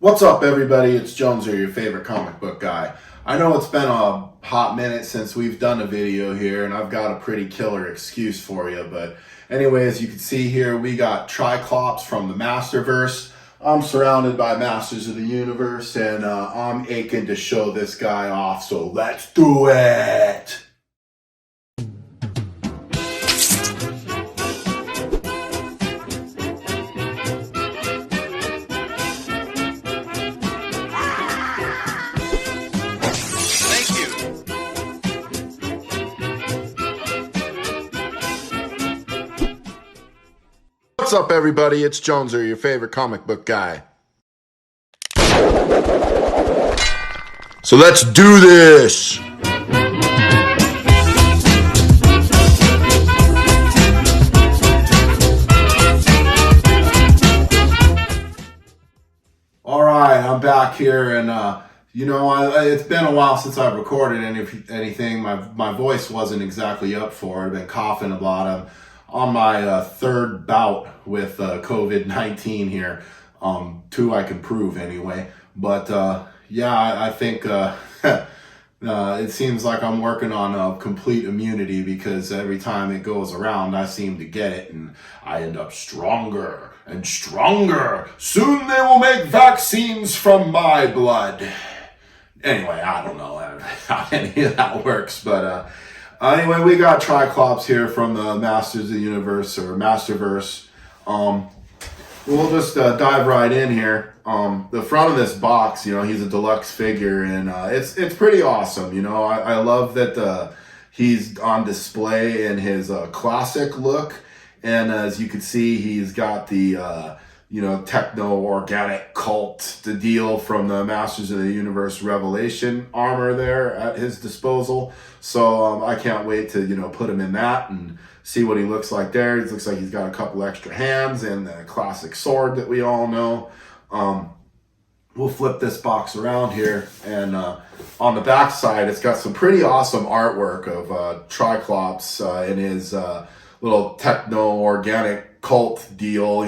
What's up, everybody? It's Jones here, your favorite comic book guy. I know it's been a hot minute since we've done a video here, and I've got a pretty killer excuse for you. But anyway, as you can see here, we got Tri-Klops from the Masterverse. I'm surrounded by Masters of the Universe, and I'm aching to show this guy off, so let's do it! What's up, everybody? It's Jones here, your favorite comic book guy. So let's do this! Alright, I'm back here, and it's been a while since I've recorded anything. My voice wasn't exactly up for it. I've been coughing a lot. I'm on my third bout with COVID-19 here. Two I can prove anyway. But I think it seems like I'm working on complete immunity, because every time it goes around, I seem to get it, and I end up stronger and stronger. Soon they will make vaccines from my blood. Anyway, I don't know how any of that works, but anyway, we got Tri-Klops here from the Masters of the Universe, or Masterverse. We'll just dive right in here. The front of this box, he's a deluxe figure, and it's pretty awesome. I love that he's on display in his classic look, and as you can see, he's got the techno-organic cult, the deal from the Masters of the Universe Revelation armor there at his disposal. So I can't wait to, put him in that and see what he looks like there. He looks like he's got a couple extra hands and the classic sword that we all know. We'll flip this box around here, and on the back side, it's got some pretty awesome artwork of Tri-Klops in his little techno-organic cult deal,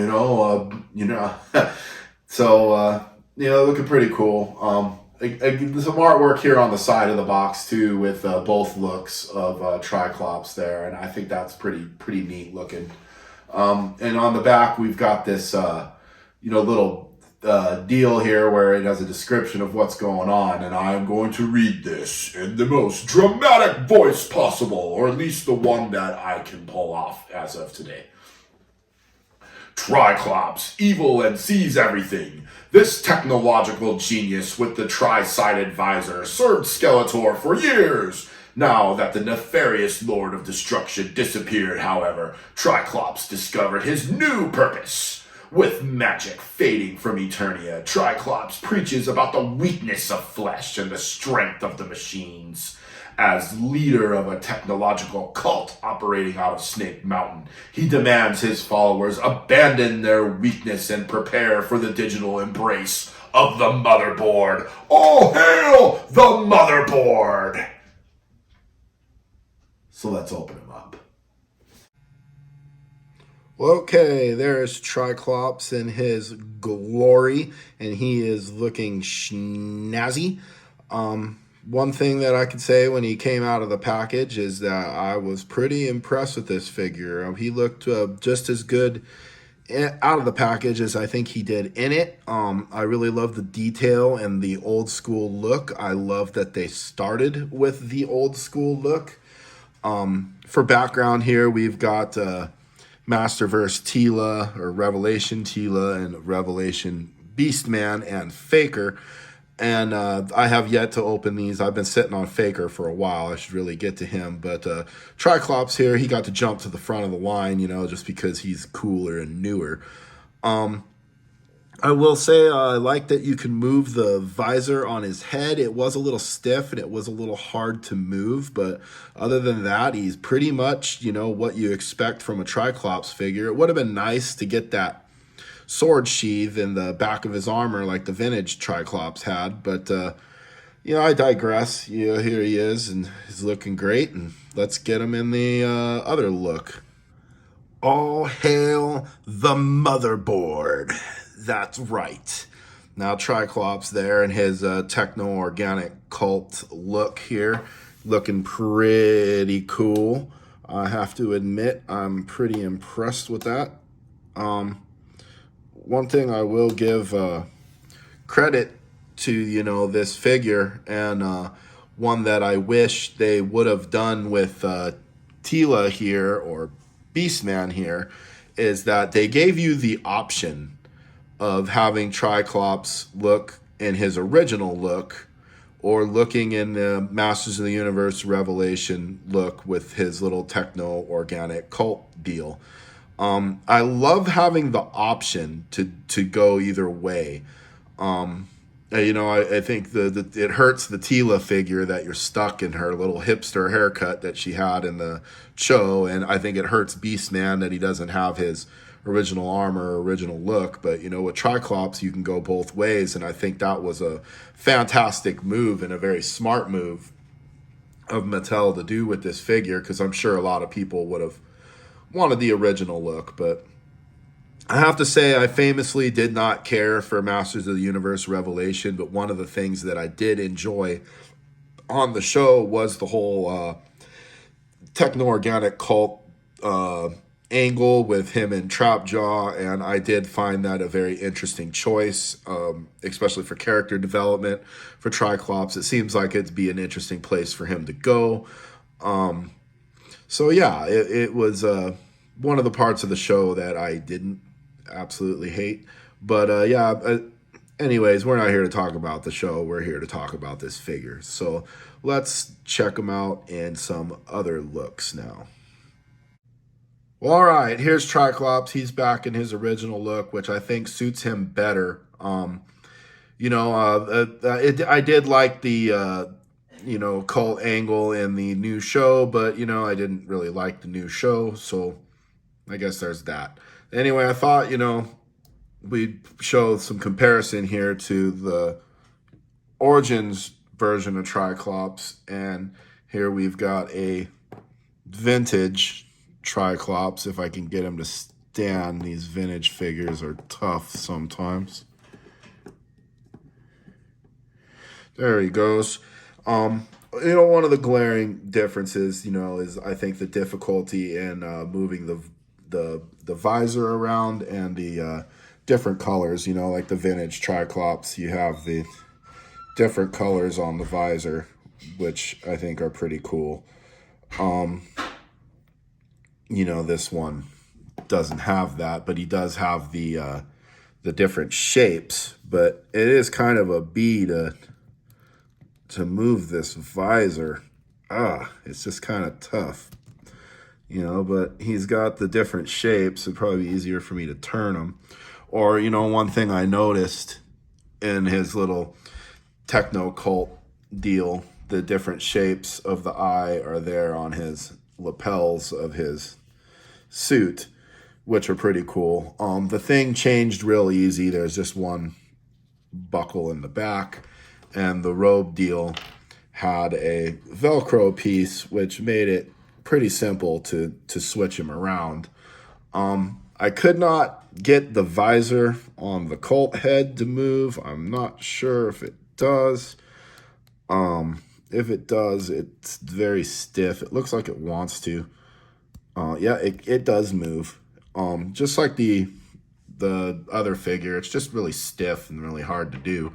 so looking pretty cool. There's some artwork here on the side of the box too, with both looks of Tri-Klops there, and I think that's pretty neat looking. And on the back, we've got this little deal here where it has a description of what's going on, and I'm going to read this in the most dramatic voice possible, or at least the one that I can pull off as of today. Tri-Klops, evil and sees everything. This technological genius with the tri-sided visor served Skeletor for years. Now that the nefarious Lord of Destruction disappeared, however, Tri-Klops discovered his new purpose. With magic fading from Eternia, Tri-Klops preaches about the weakness of flesh and the strength of the machines. As leader of a technological cult operating out of Snake Mountain, he demands his followers abandon their weakness and prepare for the digital embrace of the motherboard. All hail the motherboard! So let's open him up. Okay, there's Tri-Klops in his glory, and he is looking snazzy. One thing that I could say when he came out of the package is that I was pretty impressed with this figure. He looked just as good out of the package as I think he did in it. I really love the detail and the old school look. I love that they started with the old school look. For background here, we've got Masterverse Teela, or Revelation Teela, and Revelation Beastman and Faker. And I have yet to open these. I've been sitting on Faker for a while. I should really get to him. But Tri-Klops here, he got to jump to the front of the line, just because he's cooler and newer. I will say I like that you can move the visor on his head. It was a little stiff and it was a little hard to move. But other than that, he's pretty much, what you expect from a Tri-Klops figure. It would have been nice to get that sword sheath in the back of his armor like the vintage Tri-Klops had, but I digress. Here he is, and he's looking great, and let's get him in the other look. All hail the motherboard. That's right. Now Tri-Klops there in his techno-organic cult look here. Looking pretty cool. I have to admit, I'm pretty impressed with that. One thing I will give credit to, this figure, and one that I wish they would have done with Tila here, or Beastman here, is that they gave you the option of having Tri-Klops look in his original look, or looking in the Masters of the Universe Revelation look with his little techno-organic cult deal. I love having the option to go either way. I think it hurts the Tila figure that you're stuck in her little hipster haircut that she had in the show, and I think it hurts Beastman that he doesn't have his original armor, original look. But with Tri-Klops, you can go both ways, and I think that was a fantastic move and a very smart move of Mattel to do with this figure, because I'm sure a lot of people would have wanted the original look. But I have to say, I famously did not care for Masters of the Universe Revelation, but one of the things that I did enjoy on the show was the whole techno-organic cult angle with him and Trapjaw, and I did find that a very interesting choice, especially for character development for Tri-Klops. It seems like it'd be an interesting place for him to go. So yeah, it was one of the parts of the show that I didn't absolutely hate. But anyways, we're not here to talk about the show. We're here to talk about this figure. So let's check him out in some other looks now. All right, here's Tri-Klops. He's back in his original look, which I think suits him better. I did like the cult angle in the new show, but I didn't really like the new show, so I guess there's that. Anyway, I thought we'd show some comparison here to the Origins version of Tri-Klops, and here we've got a vintage Tri-Klops. If I can get him to stand, these vintage figures are tough sometimes. There he goes. One of the glaring differences, is I think the difficulty in moving the visor around, and the different colors. Like the vintage Tri-Klops, you have the different colors on the visor, which I think are pretty cool. This one doesn't have that, but he does have the different shapes. But it is kind of a bee to move this visor. It's just kind of tough, but he's got the different shapes. It'd probably be easier for me to turn them. Or, one thing I noticed in his little techno cult deal, the different shapes of the eye are there on his lapels of his suit, which are pretty cool. The thing changed real easy. There's just one buckle in the back, and the robe deal had a Velcro piece, which made it pretty simple to switch him around. I could not get the visor on the cult head to move. I'm not sure if it does. If it does, it's very stiff. It looks like it wants to. Yeah, it does move. Just like the other figure, it's just really stiff and really hard to do,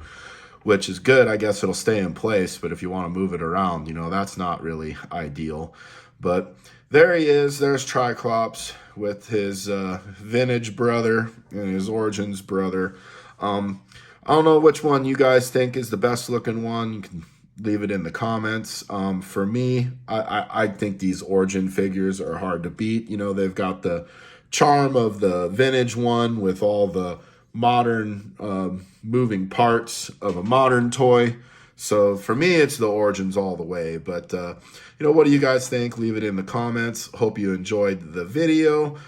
which is good. I guess it'll stay in place, but if you want to move it around, that's not really ideal. But there he is. There's Tri-Klops with his vintage brother and his Origins brother. I don't know which one you guys think is the best looking one. You can leave it in the comments. For me, I think these Origin figures are hard to beat. They've got the charm of the vintage one with all the modern moving parts of a modern toy. So for me, it's the Origins all the way. But, what do you guys think? Leave it in the comments. Hope you enjoyed the video.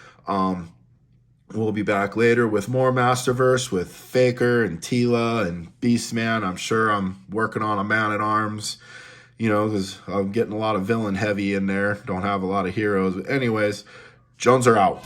We'll be back later with more Masterverse with Faker and Tila and Beastman. I'm sure I'm working on a Man-at-Arms, because I'm getting a lot of villain heavy in there. Don't have a lot of heroes. But anyways, Jones are out.